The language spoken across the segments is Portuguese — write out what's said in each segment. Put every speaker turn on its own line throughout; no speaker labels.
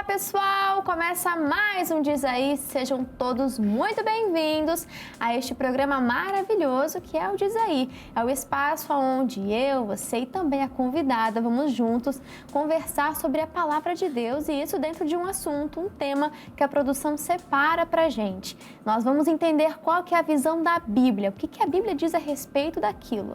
pessoal! Começa mais um Diz Aí, sejam todos muito bem-vindos a este programa maravilhoso que é o Diz Aí. É o espaço onde eu, você e também a convidada vamos juntos conversar sobre a palavra de Deus e isso dentro de um assunto, um tema que a produção separa pra gente. Nós vamos entender qual que é a visão da Bíblia, o que a Bíblia diz a respeito daquilo.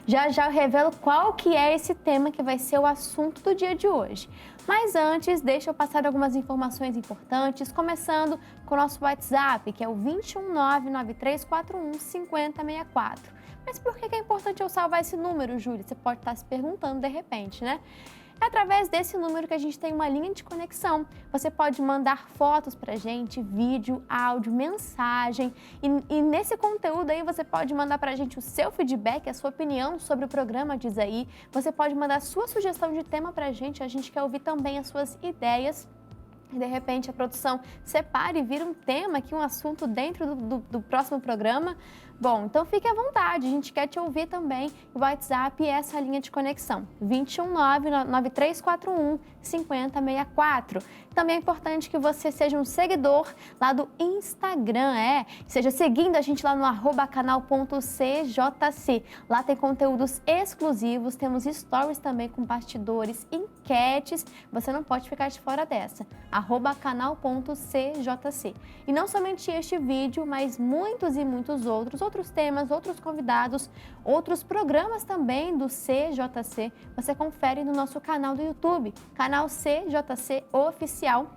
Já eu revelo qual que é esse tema que vai ser o assunto do dia de hoje. Mas antes, deixa eu passar algumas informações importantes, começando com o nosso WhatsApp, que é o 21993415064. Mas por que é importante eu salvar esse número, Júlia? Você pode estar se perguntando de repente, né? É através desse número que a gente tem uma linha de conexão. Você pode mandar fotos pra gente, vídeo, áudio, mensagem. E nesse conteúdo aí você pode mandar pra gente o seu feedback, a sua opinião sobre o programa Diz Aí. Você pode mandar a sua sugestão de tema pra gente. A gente quer ouvir também as suas ideias. E de repente a produção separa e vira um tema aqui, um assunto dentro do próximo programa. Bom, então fique à vontade, a gente quer te ouvir também. O WhatsApp é essa linha de conexão, 21993415064. Também é importante que você seja um seguidor lá do Instagram, seja seguindo a gente lá no @canal.cjc. Lá tem conteúdos exclusivos, temos stories também com bastidores, enquetes, você não pode ficar de fora dessa. @canal.cjc. E não somente este vídeo, mas muitos e muitos outros temas, outros convidados, outros programas também do CJC, você confere no nosso canal do YouTube, canal CJC Oficial.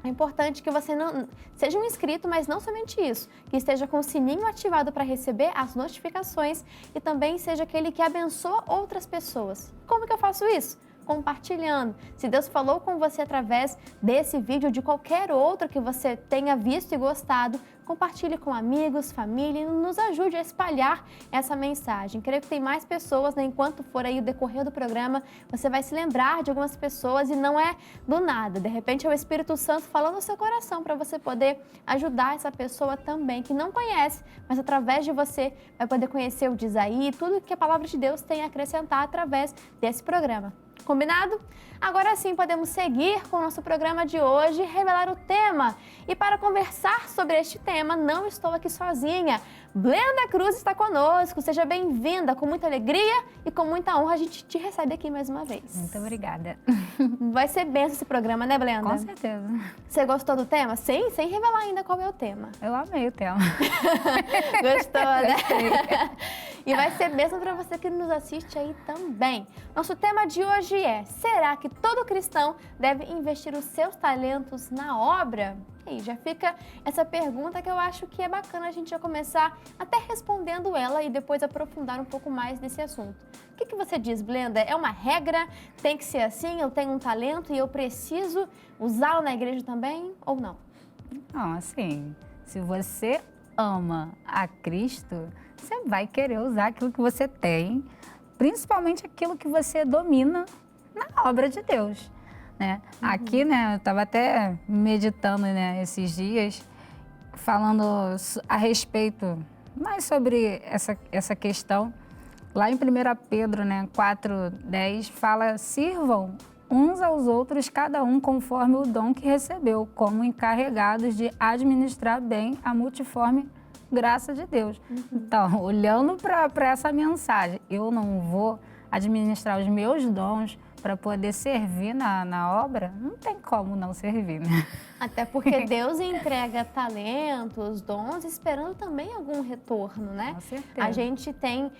É importante que você não seja um inscrito, mas não somente isso, que esteja com o sininho ativado para receber as notificações e também seja aquele que abençoa outras pessoas. Como que eu faço isso? Compartilhando. Se Deus falou com você através desse vídeo ou de qualquer outro que você tenha visto e gostado, compartilhe com amigos, família e nos ajude a espalhar essa mensagem. Creio que tem mais pessoas, né? Enquanto for aí o decorrer do programa, você vai se lembrar de algumas pessoas e não é do nada. De repente é o Espírito Santo falando no seu coração para você poder ajudar essa pessoa também que não conhece, mas através de você vai poder conhecer o Diz Aí e tudo que a palavra de Deus tem a acrescentar através desse programa. Combinado? Agora sim, podemos seguir com o nosso programa de hoje e revelar o tema. E para conversar sobre este tema, não estou aqui sozinha. Blenda Cruz está conosco. Seja bem-vinda. Com muita alegria e com muita honra, a gente te recebe aqui mais uma vez.
Muito obrigada.
Vai ser benção esse programa, né, Blenda?
Com certeza.
Você gostou do tema? Sim, sem revelar ainda qual é o tema.
Eu amei o tema.
Gostou, né? E vai ser bênção para você que nos assiste aí também. Nosso tema de hoje é: será que todo cristão deve investir os seus talentos na obra? E aí, já fica essa pergunta que eu acho que é bacana a gente já começar até respondendo ela e depois aprofundar um pouco mais nesse assunto. O que você diz, Blenda? É uma regra? Tem que ser assim? Eu tenho um talento e eu preciso usá-lo na igreja também ou não?
Não, assim, se você ama a Cristo, você vai querer usar aquilo que você tem, principalmente aquilo que você domina na obra de Deus, né? Aqui, né, eu estava até meditando, né, esses dias, falando a respeito mais sobre essa questão. Lá em 1 Pedro, né, 4:10, fala: sirvam uns aos outros, cada um conforme o dom que recebeu, como encarregados de administrar bem a multiforme graça de Deus. Então, olhando para essa mensagem, eu não vou administrar os meus dons para poder servir na obra, não tem como não servir, né?
Até porque Deus entrega talentos, dons, esperando também algum retorno, né?
Com certeza.
A gente tem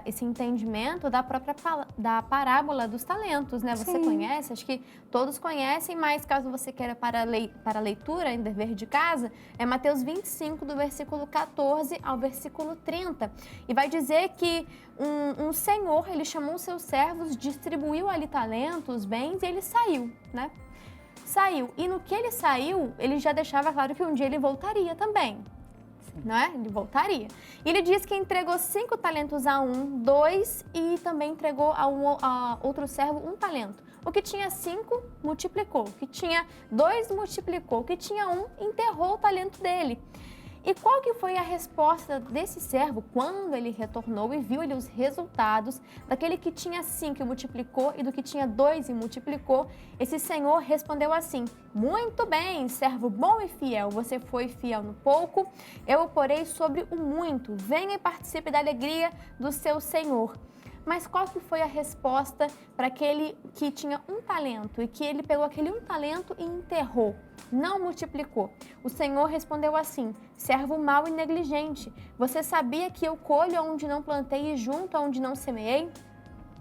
esse entendimento da própria da parábola dos talentos, né? Você conhece? Acho que todos conhecem, mas caso você queira para a leitura, em dever de casa, é Mateus 25, do versículo 14 ao versículo 30. E vai dizer que um senhor, ele chamou os seus servos, distribuiu ali talentos, bens, e ele saiu, né? Saiu. E no que ele saiu, ele já deixava claro que um dia ele voltaria também.
Sim.
Não é? Ele voltaria. E ele diz que entregou 5 talentos a 2 e também entregou a outro servo 1 talento. O que tinha 5, multiplicou. O que tinha 2, multiplicou. O que tinha 1, enterrou o talento dele. E qual que foi a resposta desse servo quando ele retornou e viu ali os resultados daquele que tinha 5 e multiplicou e do que tinha 2 e multiplicou? Esse senhor respondeu assim: muito bem, servo bom e fiel, você foi fiel no pouco, eu o porei sobre o muito, venha e participe da alegria do seu senhor. Mas qual que foi a resposta para aquele que tinha 1 talento e que ele pegou aquele 1 talento e enterrou, não multiplicou? O Senhor respondeu assim: servo mau e negligente, você sabia que eu colho onde não plantei e junto onde não semeei?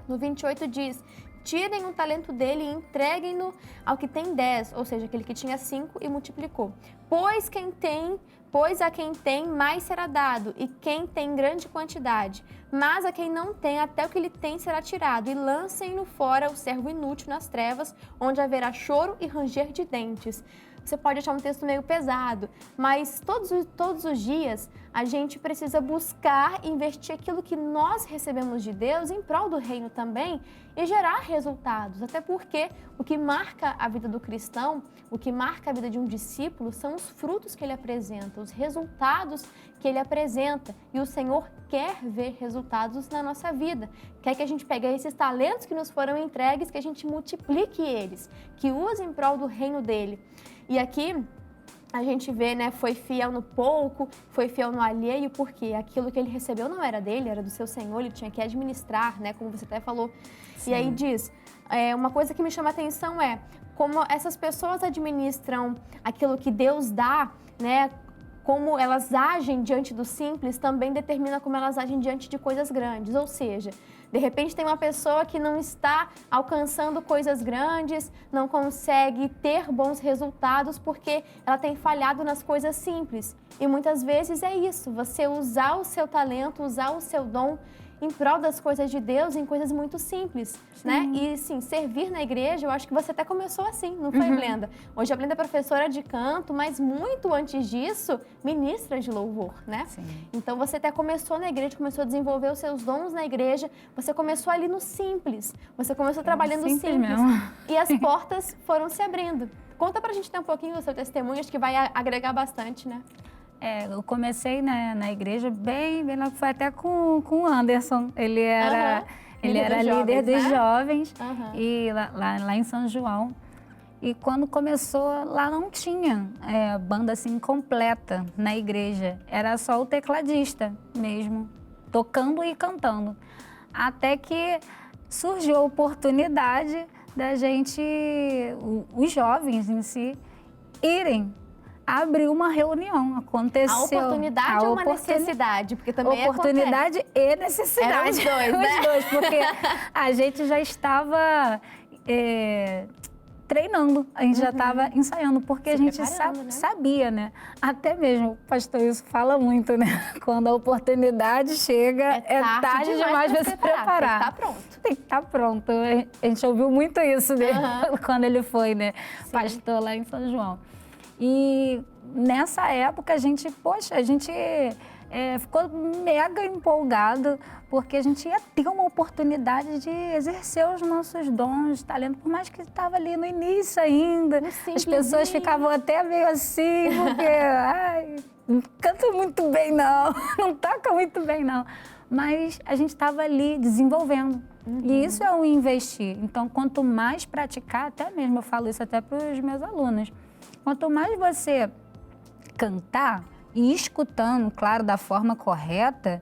No 28 diz: tirem 1 talento dele e entreguem-no ao que tem 10, ou seja, aquele que tinha 5 e multiplicou. Pois a quem tem, mais será dado, e quem tem grande quantidade. Mas a quem não tem, até o que ele tem será tirado. E lancem-no fora, o servo inútil, nas trevas, onde haverá choro e ranger de dentes. Você pode achar um texto meio pesado, mas todos os dias a gente precisa buscar investir aquilo que nós recebemos de Deus em prol do reino também e gerar resultados. Até porque o que marca a vida do cristão, o que marca a vida de um discípulo são os frutos que ele apresenta, os resultados que ele apresenta. E o Senhor quer ver resultados na nossa vida. Quer que a gente pegue esses talentos que nos foram entregues, que a gente multiplique eles, que use em prol do reino dele. E aqui a gente vê, né, foi fiel no pouco, foi fiel no alheio, porque aquilo que ele recebeu não era dele, era do seu Senhor, ele tinha que administrar, né, como você até falou. Sim. E aí diz, uma coisa que me chama a atenção é como essas pessoas administram aquilo que Deus dá, né, como elas agem diante do simples, também determina como elas agem diante de coisas grandes, ou seja, de repente tem uma pessoa que não está alcançando coisas grandes, não consegue ter bons resultados porque ela tem falhado nas coisas simples. E muitas vezes é isso, você usar o seu talento, usar o seu dom em prol das coisas de Deus, em coisas muito simples, né? E sim, servir na igreja, eu acho que você até começou assim, não foi, Blenda? Hoje a Blenda é professora de canto, mas muito antes disso, ministra de louvor, né? Sim. Então você até começou na igreja, começou a desenvolver os seus dons na igreja, você começou ali no simples, você começou trabalhando simples mesmo. E as portas foram se abrindo. Conta pra gente ter um pouquinho do seu testemunho, acho que vai agregar bastante, né?
Eu comecei na igreja bem foi até com o Anderson. Ele era líder dos jovens e lá em São João. E quando começou, lá não tinha banda assim completa na igreja. Era só o tecladista mesmo, tocando e cantando. Até que surgiu a oportunidade da gente, os jovens em si, irem abrir uma reunião. Aconteceu.
A oportunidade ou uma necessidade? Porque também
oportunidade e necessidade.
Eram os dois, né?
Os dois, porque a gente já estava treinando, a gente já estava ensaiando, porque a gente sabia, né? Até mesmo, o pastor isso fala muito, né? Quando a oportunidade chega, é tarde demais para se preparar. Tem que estar pronto. A gente ouviu muito isso dele quando ele foi, né? Sim. Pastor lá em São João. E nessa época a gente ficou mega empolgado, porque a gente ia ter uma oportunidade de exercer os nossos dons, talento, por mais que estava ali no início ainda. As pessoas ficavam até meio assim, porque não canta muito bem não, não toca muito bem não. Mas a gente estava ali desenvolvendo. E isso é um investir. Então, quanto mais praticar, até mesmo eu falo isso até para os meus alunos, quanto mais você cantar e escutando, claro, da forma correta,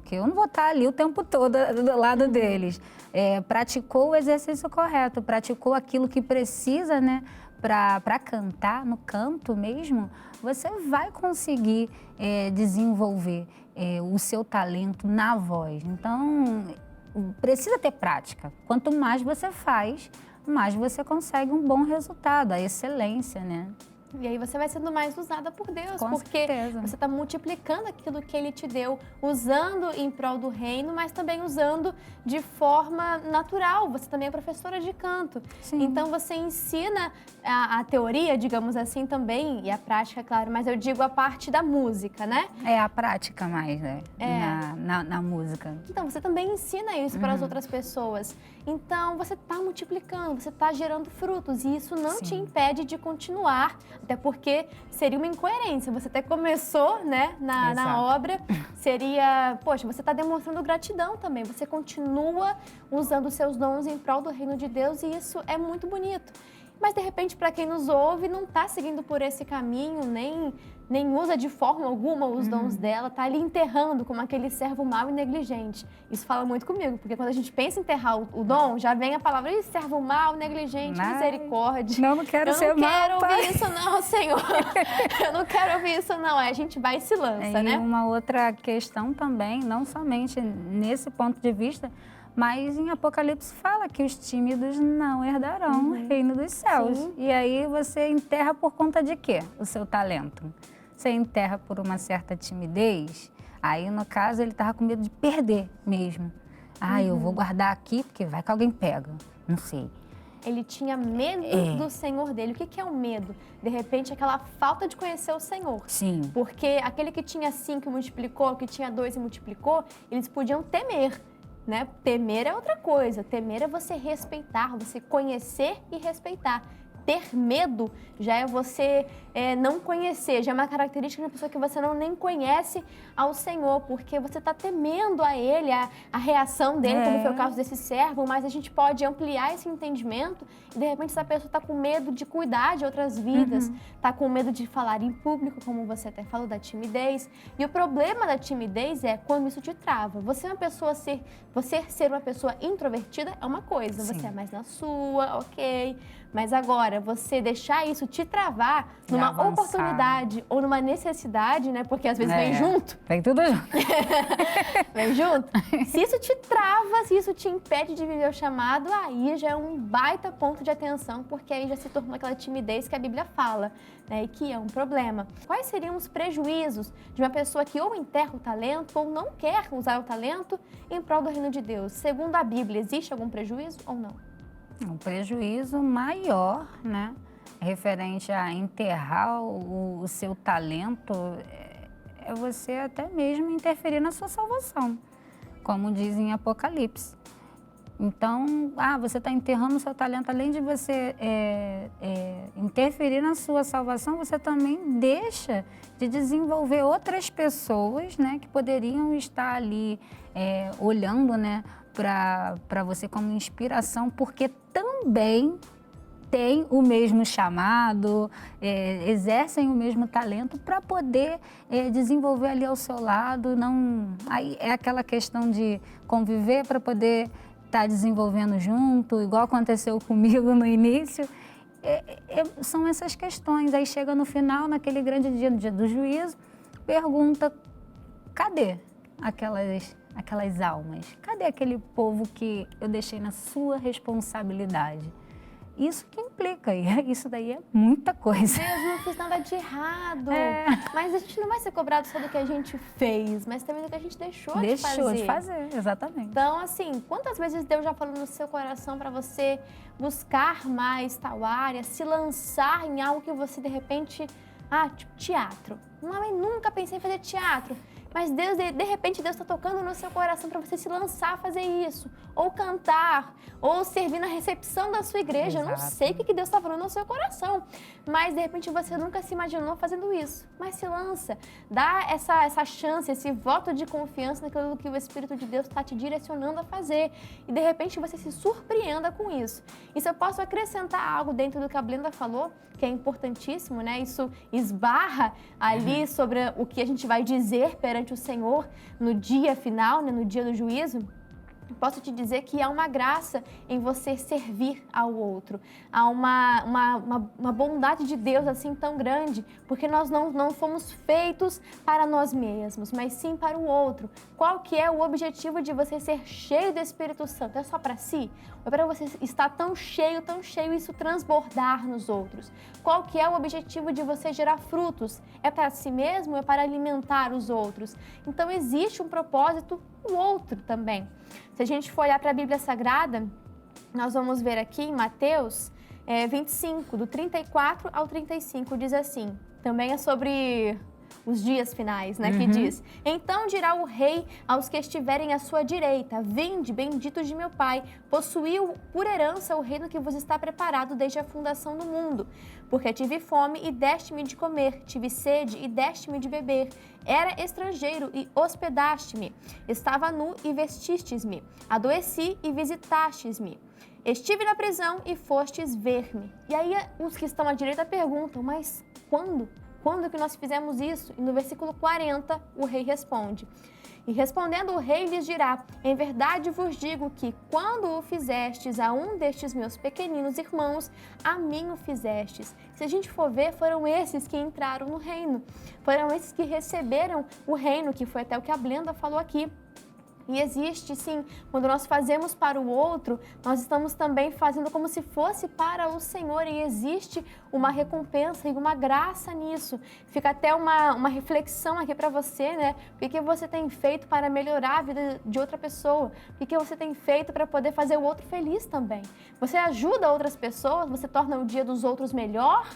que eu não vou estar ali o tempo todo do lado deles, praticou o exercício correto, praticou aquilo que precisa, né, para cantar, no canto mesmo, você vai conseguir desenvolver o seu talento na voz. Então, precisa ter prática. Quanto mais você faz, mais você consegue um bom resultado, a excelência, né?
E aí você vai sendo mais usada por Deus,
Com
porque
certeza.
Você está multiplicando aquilo que Ele te deu, usando em prol do reino, mas também usando de forma natural. Você também é professora de canto. Sim. Então você ensina a teoria, digamos assim, também, e a prática, claro, mas eu digo a parte da música, né?
É a prática mais, né? Na música.
Então, você também ensina isso para as outras pessoas. Então, você está multiplicando, você está gerando frutos, e isso não te impede de continuar, até porque seria uma incoerência. Você até começou, né, na obra, seria, poxa, você está demonstrando gratidão também, você continua usando os seus dons em prol do reino de Deus, e isso é muito bonito. Mas, de repente, para quem nos ouve, não está seguindo por esse caminho, nem usa de forma alguma os dons dela, está ali enterrando como aquele servo mau e negligente. Isso fala muito comigo, porque quando a gente pensa em enterrar o dom, já vem a palavra, servo mau, negligente, misericórdia.
Não quero ser mau,
Eu não quero ouvir isso não, Senhor. Eu não quero ouvir isso não. Aí a gente vai e se lança, né?
E uma outra questão também, não somente nesse ponto de vista, mas em Apocalipse fala que os tímidos não herdarão o reino dos céus.
Sim.
E aí você enterra por conta de quê? O seu talento. Você enterra por uma certa timidez. Aí, no caso, ele estava com medo de perder mesmo. Eu vou guardar aqui porque vai que alguém pega. Não sei.
Ele tinha medo do Senhor dele. O que é o medo? De repente, aquela falta de conhecer o Senhor.
Sim.
Porque aquele que tinha 5 e multiplicou, que tinha 2 e multiplicou, eles podiam temer. Né? Temer é outra coisa. Temer é você respeitar, você conhecer e respeitar. Ter medo já é você não conhecer, já é uma característica de uma pessoa que você nem conhece ao Senhor, porque você está temendo a Ele, a reação dele, como foi o caso desse servo, mas a gente pode ampliar esse entendimento e, de repente, essa pessoa está com medo de cuidar de outras vidas, está com medo de falar em público, como você até falou, da timidez. E o problema da timidez é quando isso te trava. Você ser uma pessoa introvertida é uma coisa,
Sim.
você é mais na sua, ok. Mas agora, você deixar isso te travar numa oportunidade ou numa necessidade, né? Porque às vezes vem junto.
Vem tudo junto.
Vem junto. Se isso te trava, se isso te impede de viver o chamado, aí já é um baita ponto de atenção, porque aí já se tornou aquela timidez que a Bíblia fala, né? E que é um problema. Quais seriam os prejuízos de uma pessoa que ou enterra o talento ou não quer usar o talento em prol do reino de Deus? Segundo a Bíblia, existe algum prejuízo ou não?
Um prejuízo maior, né? Referente a enterrar o seu talento, é você até mesmo interferir na sua salvação, como diz em Apocalipse. Então, você está enterrando o seu talento, além de você interferir na sua salvação, você também deixa de desenvolver outras pessoas, né, que poderiam estar ali olhando, né, para você como inspiração, porque também têm o mesmo chamado, exercem o mesmo talento para poder desenvolver ali ao seu lado. Aí é aquela questão de conviver para poder estar desenvolvendo junto, igual aconteceu comigo no início. São essas questões. Aí chega no final, naquele grande dia, no dia do juízo, pergunta, cadê aquelas almas? Cadê aquele povo que eu deixei na sua responsabilidade? Isso que implica, e isso daí é muita coisa.
Deus, não fiz nada de errado. Mas a gente não vai ser cobrado só do que a gente fez, mas também do que a gente deixou de fazer.
Deixou de fazer, exatamente.
Então, assim, quantas vezes Deus já falou no seu coração para você buscar mais tal área, se lançar em algo que você, de repente... tipo teatro. Não, eu nunca pensei em fazer teatro. Mas Deus, de repente, Deus está tocando no seu coração para você se lançar a fazer isso. Ou cantar, ou servir na recepção da sua igreja.
Exato.
Eu não sei o que Deus está falando no seu coração. Mas, de repente, você nunca se imaginou fazendo isso. Mas se lança. Dá essa chance, esse voto de confiança naquilo que o Espírito de Deus está te direcionando a fazer. E, de repente, você se surpreenda com isso. E se eu posso acrescentar algo dentro do que a Blenda falou, que é importantíssimo, né? Isso esbarra ali sobre o que a gente vai dizer perante o Senhor no dia final, né? No dia do juízo. Posso te dizer que há uma graça em você servir ao outro. Há uma bondade de Deus assim tão grande, porque nós não fomos feitos para nós mesmos, mas sim para o outro. Qual que é o objetivo de você ser cheio do Espírito Santo? É só para si? Ou é para você estar tão cheio e isso transbordar nos outros? Qual que é o objetivo de você gerar frutos? É para si mesmo ou é para alimentar os outros? Então existe um propósito no outro também. Se a gente for olhar para a Bíblia Sagrada, nós vamos ver aqui em Mateus, 25, do 34 ao 35, diz assim, também é sobre os dias finais, né, que diz: então dirá o rei aos que estiverem à sua direita: vinde, benditos de meu pai, possuiu por herança o reino que vos está preparado desde a fundação do mundo. Porque tive fome e deste-me de comer, tive sede e deste-me de beber, era estrangeiro e hospedaste-me, estava nu e vestistes-me, adoeci e visitastes-me. Estive na prisão e fostes ver-me. E aí os que estão à direita perguntam: mas quando? Quando que nós fizemos isso? E no versículo 40, o rei responde: e respondendo o rei lhes dirá: em verdade vos digo que quando o fizestes a um destes meus pequeninos irmãos, a mim o fizestes. Se a gente for ver, foram esses que entraram no reino. Foram esses que receberam o reino, que foi até o que a Blenda falou aqui. E existe, sim, quando nós fazemos para o outro, nós estamos também fazendo como se fosse para o Senhor, e existe uma recompensa e uma graça nisso. Fica até uma reflexão aqui para você, né? O que você tem feito para melhorar a vida de outra pessoa? O que você tem feito para poder fazer o outro feliz também? Você ajuda outras pessoas? Você torna o dia dos outros melhor?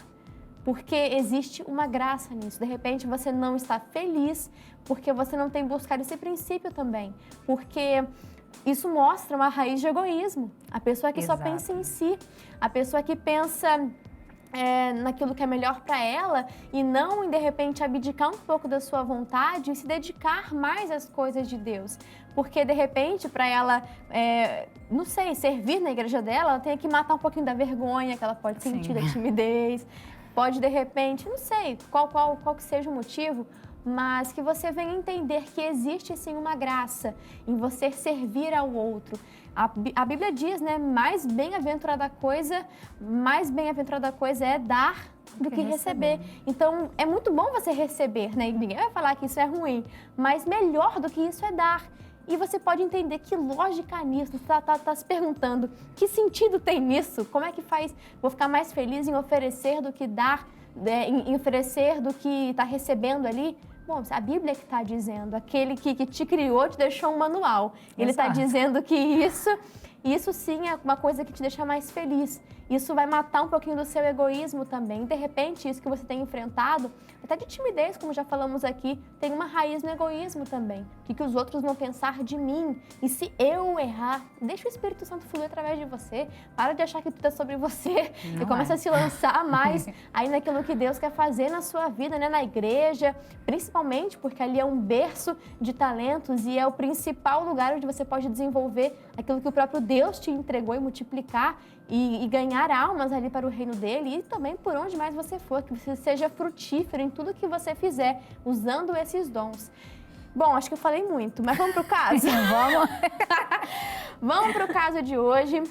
Porque existe uma graça nisso. De repente você não está feliz porque você não tem buscado esse princípio também. Porque isso mostra uma raiz de egoísmo. A pessoa que só pensa em si, a pessoa que pensa naquilo que é melhor para ela e não em, de repente, abdicar um pouco da sua vontade e se dedicar mais às coisas de Deus. Porque, de repente, para ela, não sei, servir na igreja dela, ela tem que matar um pouquinho da vergonha que ela pode sentir, da timidez. Pode, de repente, não sei qual que seja o motivo, mas que você venha entender que existe, sim, uma graça em você servir ao outro. A Bíblia diz, né, mais bem-aventurada coisa é dar do que receber. Então, é muito bom você receber, né? Ninguém vai falar que isso é ruim, mas melhor do que isso é dar. E você pode entender que lógica nisso. Você tá se perguntando, que sentido tem nisso? Como é que faz? Vou ficar mais feliz em oferecer do que dar, em oferecer do que está recebendo ali? Bom, a Bíblia que está dizendo, aquele que te criou te deixou um manual. Ele está dizendo que isso sim é uma coisa que te deixa mais feliz. Isso vai matar um pouquinho do seu egoísmo também. De repente, isso que você tem enfrentado, até de timidez, como já falamos aqui, tem uma raiz no egoísmo também. O que os outros vão pensar de mim? E se eu errar, deixa o Espírito Santo fluir através de você. Para de achar que tudo é sobre você. E começa a se lançar mais aí naquilo que Deus quer fazer na sua vida, né? Na igreja, principalmente porque ali é um berço de talentos e é o principal lugar onde você pode desenvolver aquilo que o próprio Deus te entregou e multiplicar e ganhar almas ali para o reino dele, e também por onde mais você for, que você seja frutífero em tudo que você fizer, usando esses dons. Bom, acho que eu falei muito, mas vamos para o caso?
Vamos.
Vamos para o caso de hoje,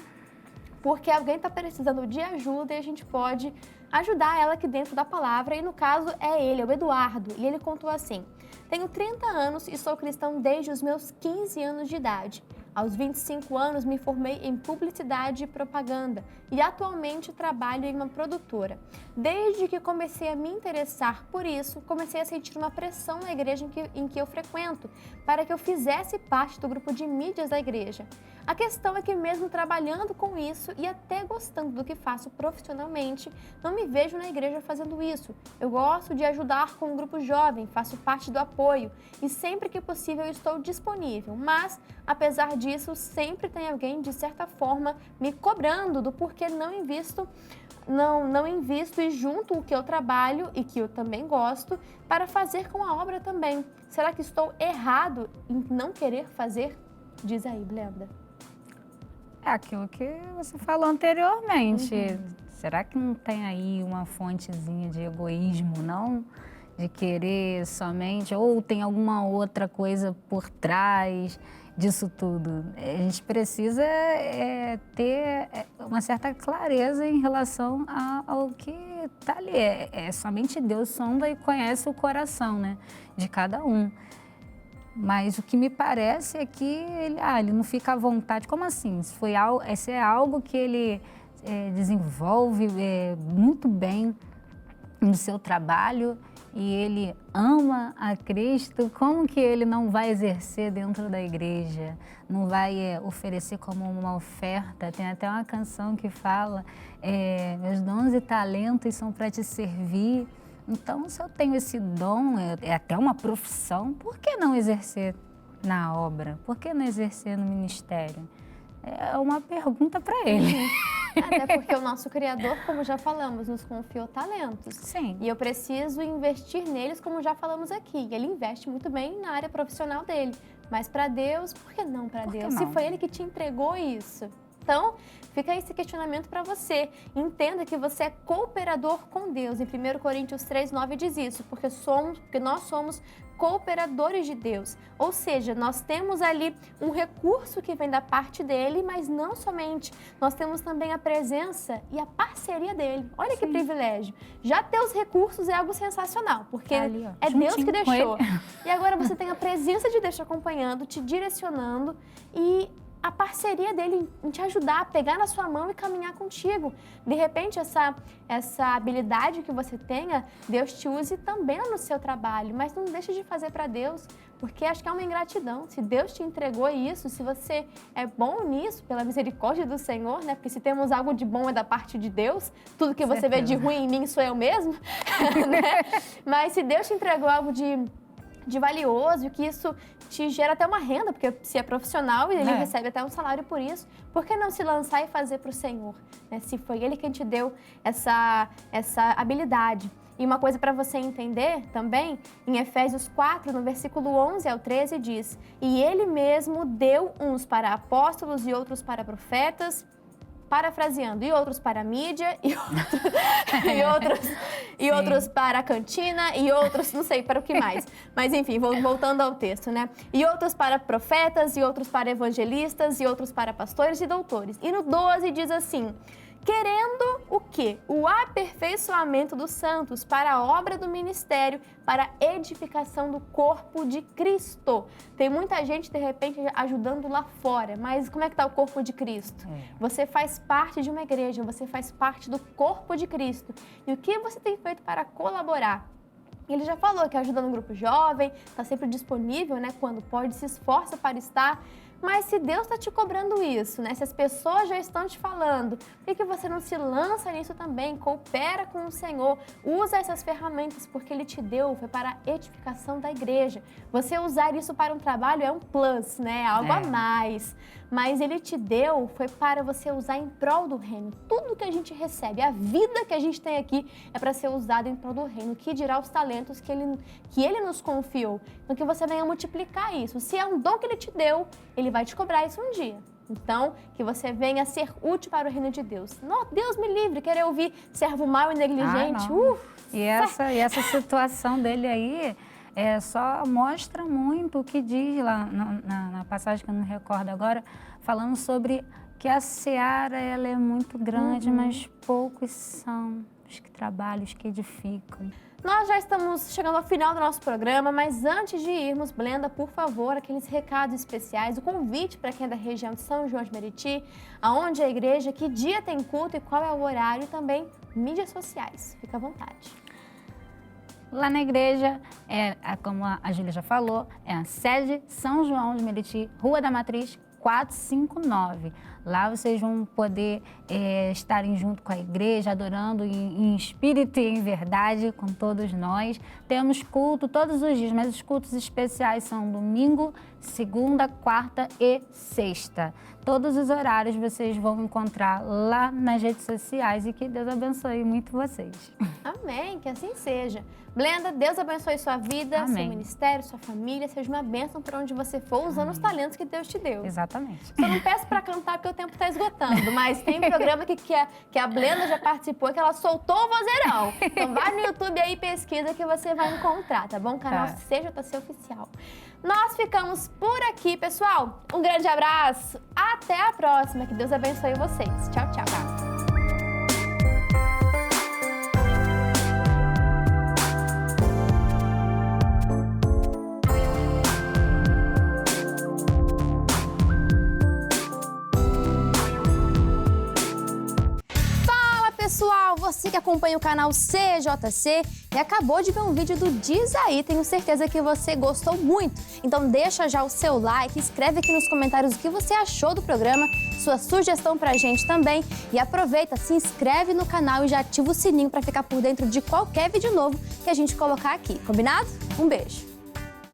porque alguém está precisando de ajuda e a gente pode ajudar ela aqui dentro da palavra, e no caso é ele, é o Eduardo, e ele contou assim: tenho 30 anos e sou cristão desde os meus 15 anos de idade. Aos 25 anos, me formei em publicidade e propaganda e atualmente trabalho em uma produtora. Desde que comecei a me interessar por isso, comecei a sentir uma pressão na igreja em que eu frequento, para que eu fizesse parte do grupo de mídias da igreja. A questão é que mesmo trabalhando com isso e até gostando do que faço profissionalmente, não me vejo na igreja fazendo isso. Eu gosto de ajudar com o grupo jovem, faço parte do apoio e sempre que possível estou disponível, mas apesar disso, sempre tem alguém, de certa forma, me cobrando do porquê não invisto e junto o que eu trabalho e que eu também gosto para fazer com a obra também. Será que estou errado em não querer fazer? Diz aí, Blenda.
É aquilo que você falou anteriormente. Será que não tem aí uma fontezinha de egoísmo, não? De querer somente, ou tem alguma outra coisa por trás disso tudo? A gente precisa ter uma certa clareza em relação ao que está ali. Somente Deus sonda e conhece o coração, né, de cada um. Mas o que me parece é que ele não fica à vontade. Como assim? Esse é algo que ele desenvolve muito bem no seu trabalho e ele ama a Cristo, como que ele não vai exercer dentro da igreja? Não vai oferecer como uma oferta? Tem até uma canção que fala, meus dons e talentos são para te servir. Então, se eu tenho esse dom, é até uma profissão, por que não exercer na obra? Por que não exercer no ministério? É uma pergunta para ele.
Até porque o nosso Criador, como já falamos, nos confiou talentos.
Sim.
E eu preciso investir neles, como já falamos aqui. Ele investe muito bem na área profissional dele. Mas para Deus, por que não para Deus? Se foi Ele que te entregou isso. Então, fica aí esse questionamento para você. Entenda que você é cooperador com Deus. Em 1 Coríntios 3:9 diz isso, porque nós somos cooperadores de Deus. Ou seja, nós temos ali um recurso que vem da parte dele, mas não somente. Nós temos também a presença e a parceria dele. Olha que privilégio. Já ter os recursos é algo sensacional, porque
ali, ó,
é Deus que deixou.
Com
E agora você tem a presença de Deus te acompanhando, te direcionando e a parceria dele em te ajudar a pegar na sua mão e caminhar contigo. De repente, essa habilidade que você tenha, Deus te use também no seu trabalho, mas não deixe de fazer para Deus, porque acho que é uma ingratidão. Se Deus te entregou isso, se você é bom nisso, pela misericórdia do Senhor, né? Porque se temos algo de bom é da parte de Deus, tudo que você vê de ruim em mim sou eu mesmo, né? Mas se Deus te entregou algo de valioso, que isso te gera até uma renda, porque se é profissional e ele recebe até um salário por isso, por que não se lançar e fazer para o Senhor? Né? Se foi Ele quem te deu essa habilidade. E uma coisa para você entender também, em Efésios 4, no versículo 11 ao 13, diz: E Ele mesmo deu uns para apóstolos e outros para profetas, parafraseando, e outros para a mídia, e outros para a cantina, e outros, não sei para o que mais. Mas enfim, voltando ao texto, né? E outros para profetas, e outros para evangelistas, e outros para pastores e doutores. E no 12 diz assim: querendo o quê? O aperfeiçoamento dos santos para a obra do ministério, para a edificação do corpo de Cristo. Tem muita gente, de repente, ajudando lá fora, mas como é que está o corpo de Cristo? Você faz parte de uma igreja, você faz parte do corpo de Cristo. E o que você tem feito para colaborar? Ele já falou que ajuda no grupo jovem, está sempre disponível, né? Quando pode, se esforça para estar. Mas se Deus está te cobrando isso, né? Se as pessoas já estão te falando, por que você não se lança nisso também? Coopera com o Senhor, usa essas ferramentas, porque Ele te deu, foi para a edificação da igreja. Você usar isso para um trabalho é um plus, né? Algo a mais. Mas Ele te deu, foi para você usar em prol do reino. Tudo que a gente recebe, a vida que a gente tem aqui é para ser usado em prol do reino. Que dirá os talentos que ele nos confiou. Então que você venha multiplicar isso. Se é um dom que Ele te deu, Ele vai te cobrar isso um dia. Então, que você venha ser útil para o reino de Deus. Não, Deus me livre, querer ouvir servo mau e negligente.
E essa situação dele aí só mostra muito o que diz lá na passagem que eu não me recordo agora, falando sobre que a seara ela é muito grande, mas poucos são os que trabalham, os que edificam.
Nós já estamos chegando ao final do nosso programa, mas antes de irmos, Blenda, por favor, aqueles recados especiais, o convite para quem é da região de São João de Meriti, aonde é a igreja, que dia tem culto e qual é o horário, e também mídias sociais. Fica à vontade.
Lá na igreja, como a Júlia já falou, é a sede São João de Meriti, Rua da Matriz, 459. Lá vocês vão poder estarem junto com a igreja, adorando em espírito e em verdade com todos nós. Temos culto todos os dias, mas os cultos especiais são domingo, segunda, quarta e sexta. Todos os horários vocês vão encontrar lá nas redes sociais e que Deus abençoe muito vocês.
Amém, que assim seja. Blenda, Deus abençoe sua vida,
Amém.
Seu ministério, sua família, seja uma bênção por onde você for, usando os talentos que Deus te deu.
Exatamente.
Só não peço para cantar porque o tempo está esgotando, mas tem programa que a Blenda já participou, que ela soltou o vozeirão. Então vai no YouTube aí e pesquisa que você vai encontrar, tá bom? Canal CJC Oficial. Nós ficamos por aqui, pessoal. Um grande abraço. Até a próxima. Que Deus abençoe vocês. Tchau, tchau. Pessoal, você que acompanha o canal CJC e acabou de ver um vídeo do Diz Aí, tenho certeza que você gostou muito. Então deixa já o seu like, escreve aqui nos comentários o que você achou do programa, sua sugestão pra gente também. E aproveita, se inscreve no canal e já ativa o sininho para ficar por dentro de qualquer vídeo novo que a gente colocar aqui, combinado? Um beijo!